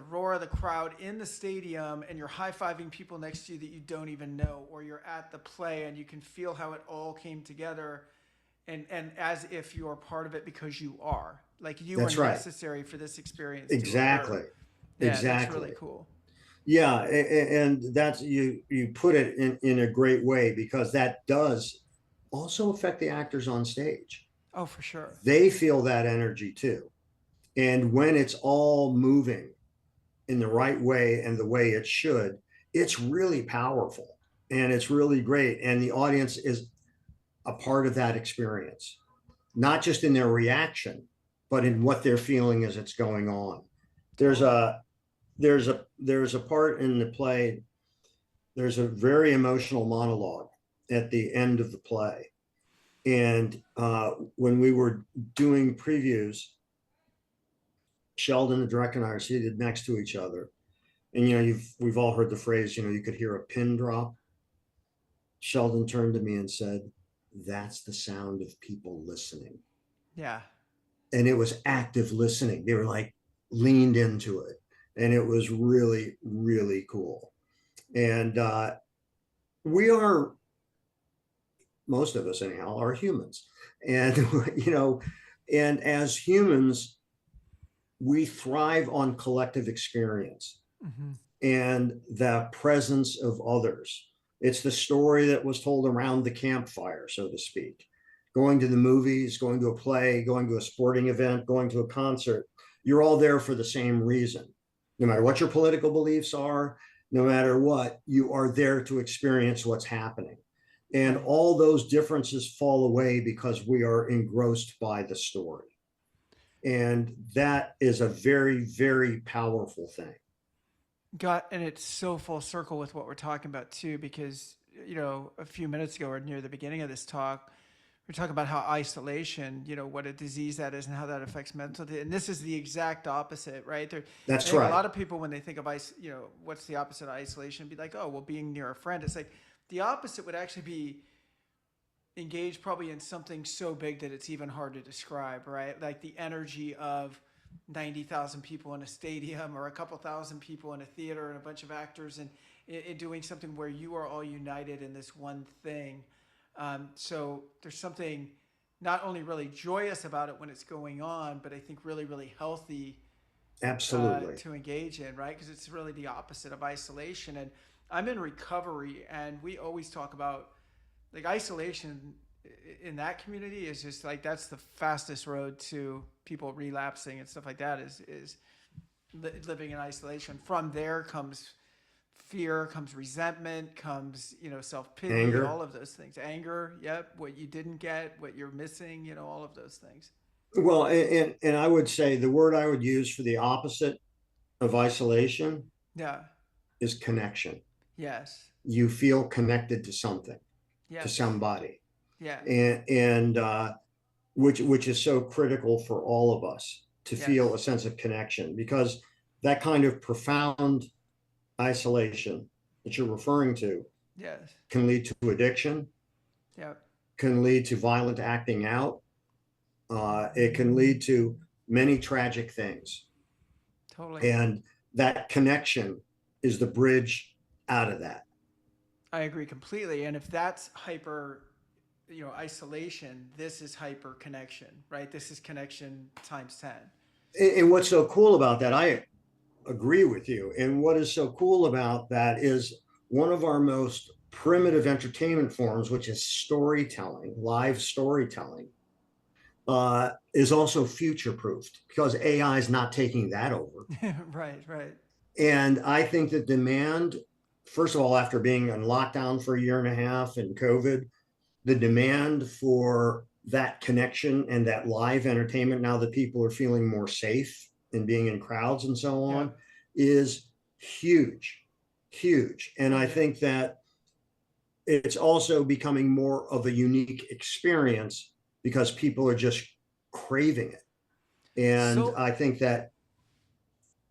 roar of the crowd in the stadium, and you're high-fiving people next to you that you don't even know, or you're at the play and you can feel how it all came together, and as if you're part of it because you are. Like you are That's right. necessary for this experience to occur. Exactly. Yeah, that's really Exactly. cool. Yeah, and that's you put it in a great way, because that does also affect the actors on stage. Oh, for sure. They feel that energy too. And when it's all moving in the right way and the way it should, it's really powerful and it's really great. And the audience is a part of that experience, not just in their reaction, but in what they're feeling as it's going on. There's Totally. a part in the play. There's a very emotional monologue at the end of the play, and when we were doing previews, Sheldon, the director, and I are seated next to each other, and we've all heard the phrase, you could hear a pin drop. Sheldon turned to me and said, "That's the sound of people listening." Yeah. And it was active listening. They were like leaned into it, and it was really, really cool. And we are, most of us anyhow, are humans, and and as humans, we thrive on collective experience Hmm. and the presence of others. It's the story that was told around the campfire, so to speak. Going to the movies, going to a play, going to a sporting event, going to a concert, you're all there for the same reason. No matter what your political beliefs are, no matter what, you are there to experience what's happening. And Right. all those differences fall away because we are engrossed by the story. And that is a very, very powerful thing. And it's so full circle with what we're talking about too, because a few minutes ago or near the beginning of this talk, we're talking about how isolation, what a disease that is and how that affects mental. And this is the exact opposite, right? I That's think a right. lot of people, when they think of what's the opposite of isolation, be like, oh, well, being near a friend. It's like the opposite would actually be engaged probably in something so big that it's even hard to describe, right? Like the energy of 90,000 people in a stadium, or a couple thousand people in a theater, and a bunch of actors, and doing something where you are all united in this one thing. So there's something not only really joyous about it when it's going on, but I think really, really healthy Absolutely. to engage in, right? Because it's really the opposite of isolation. And I'm in recovery, and we always talk about like isolation in that community is just like that's the fastest road to people relapsing and stuff like that is living in isolation. From there comes fear, comes resentment, comes self-pity, Anger. all of those things, anger, yep, what you didn't get, what you're missing, all of those things. Well, and I would say the word I would use for the opposite of isolation Yeah. is connection. Yes. You feel connected to something, to Yes. somebody, Yeah. and which is so critical for all of us to feel a Yes. sense of connection, because that kind of profound isolation that you're referring to Yes. can lead to addiction, Yep. can lead to violent acting out. It can lead to many tragic things. Totally. And that connection is the bridge out of that. I agree completely. And if that's hyper, isolation, this is hyper connection, right? This is connection times 10. And what's so cool about that, I agree with you. And what is so cool about that is one of our most primitive entertainment forms, which is storytelling, live storytelling, is also future proofed because AI is not taking that over. Right, right. And I think the demand, first of all, after being in lockdown for a year and a half and COVID, the demand for that connection and that live entertainment, now that people are feeling more safe and being in crowds and so Yeah. on, is huge, huge. And Oh, I yeah. think that, it's also becoming more of a unique experience because people are just craving it. And So, I think that,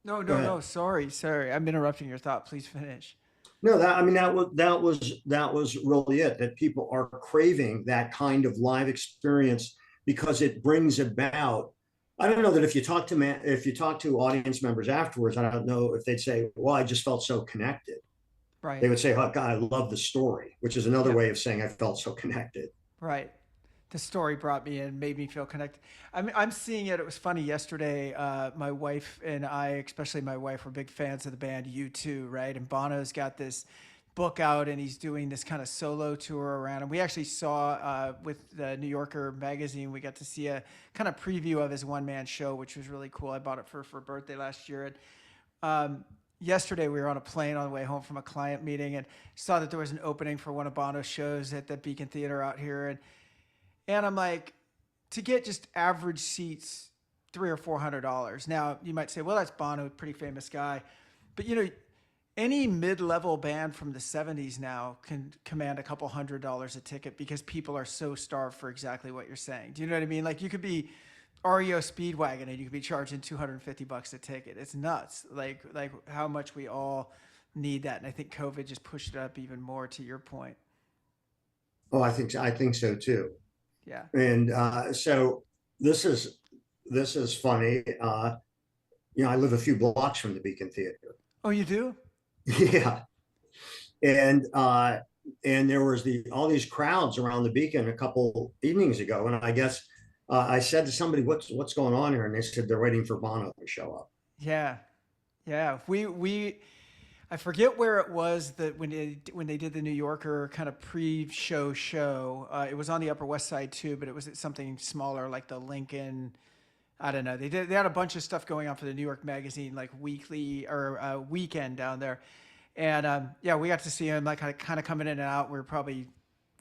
no, go no, ahead. no. Sorry. I'm interrupting your thought. Please finish. No, that, I mean, that was really it, that people are craving that kind of live experience because it brings about. I don't know that if you talk to audience members afterwards, I don't know if they'd say, well, I just felt so connected. They Right. would say, oh God, I love the story, which is another Yeah. way of saying I felt so connected. Right. The story brought me in, made me feel connected. I'm seeing it. It was funny yesterday. My wife and I, especially my wife, were big fans of the band U2, right? And Bono's got this book out, and he's doing this kind of solo tour around. And we actually saw with the New Yorker magazine, we got to see a kind of preview of his one man show, which was really cool. I bought it for a birthday last year. And yesterday we were on a plane on the way home from a client meeting and saw that there was an opening for one of Bono's shows at the Beacon Theater out here. And I'm like, to get just average seats, $300 or $400. Now you might say, well, that's Bono, pretty famous guy, but any mid-level band from the '70s now can command a couple $100s a ticket because people are so starved for exactly what you're saying. Do you know what I mean? Like you could be REO Speedwagon and you could be charging $250 a ticket. It's nuts. Like how much we all need that, and I think COVID just pushed it up even more. To your point, Oh, I think so too. yeah. And so this is this is funny. I live a few blocks from the Beacon Theater. Oh, you do? Yeah, and there was all these crowds around the Beacon a couple evenings ago, and I guess I said to somebody, "What's going on here?" And they said they're waiting for Bono to show up. Yeah, yeah. We I forget where it was that when they did the New Yorker kind of pre-show. It was on the Upper West Side too, but it was at something smaller like the Lincoln. I don't know. They had a bunch of stuff going on for the New York Magazine like weekly or weekend down there, and yeah, we got to see him like kind of coming in and out. We were probably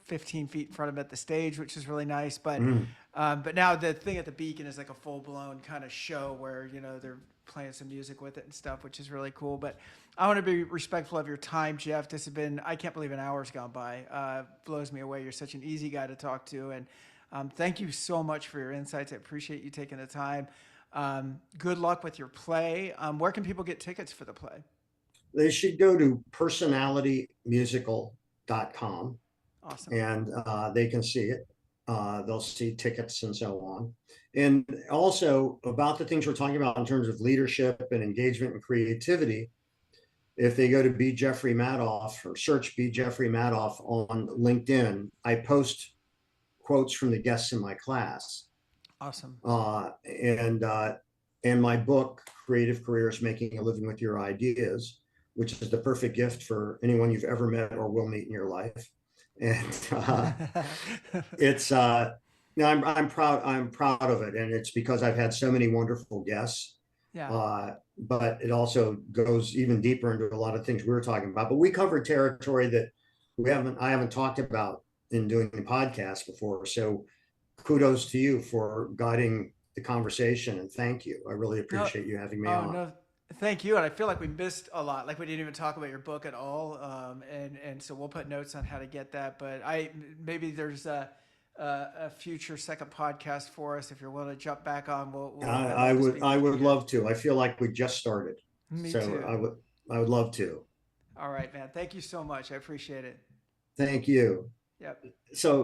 15 feet in front of him at the stage, which is really nice. Mm. But now the thing at the Beacon is like a full blown kind of show where they're playing some music with it and stuff, which is really cool. But I want to be respectful of your time, Jeff. This has been, I can't believe an hour's gone by. Blows me away. You're such an easy guy to talk to, and thank you so much for your insights. I appreciate you taking the time. Good luck with your play. Where can people get tickets for the play? They should go to personalitymusical.com Awesome. and they can see it. They'll see tickets and so on. And also about the things we're talking about in terms of leadership and engagement and creativity, if they go to B. Jeffrey Madoff or search B. Jeffrey Madoff on LinkedIn, I post quotes from the guests in my class. Awesome. And my book, Creative Careers, Making a Living with Your Ideas, which is the perfect gift for anyone you've ever met or will meet in your life. And it's I'm proud of it, and it's because I've had so many wonderful guests. Yeah. But it also goes even deeper into a lot of things we were talking about. But we covered territory that I haven't talked about in doing the podcast before. So kudos to you for guiding the conversation, and thank you. I really appreciate you having me Oh on. no, thank you. And I feel like we missed a lot. Like we didn't even talk about your book at all. And so we'll put notes on how to get that. But maybe there's a future second podcast for us if you're willing to jump back on. I would love to. I feel like we just started. Me So too. I would love to. All right, man. Thank you so much. I appreciate it. Thank you. Yep. So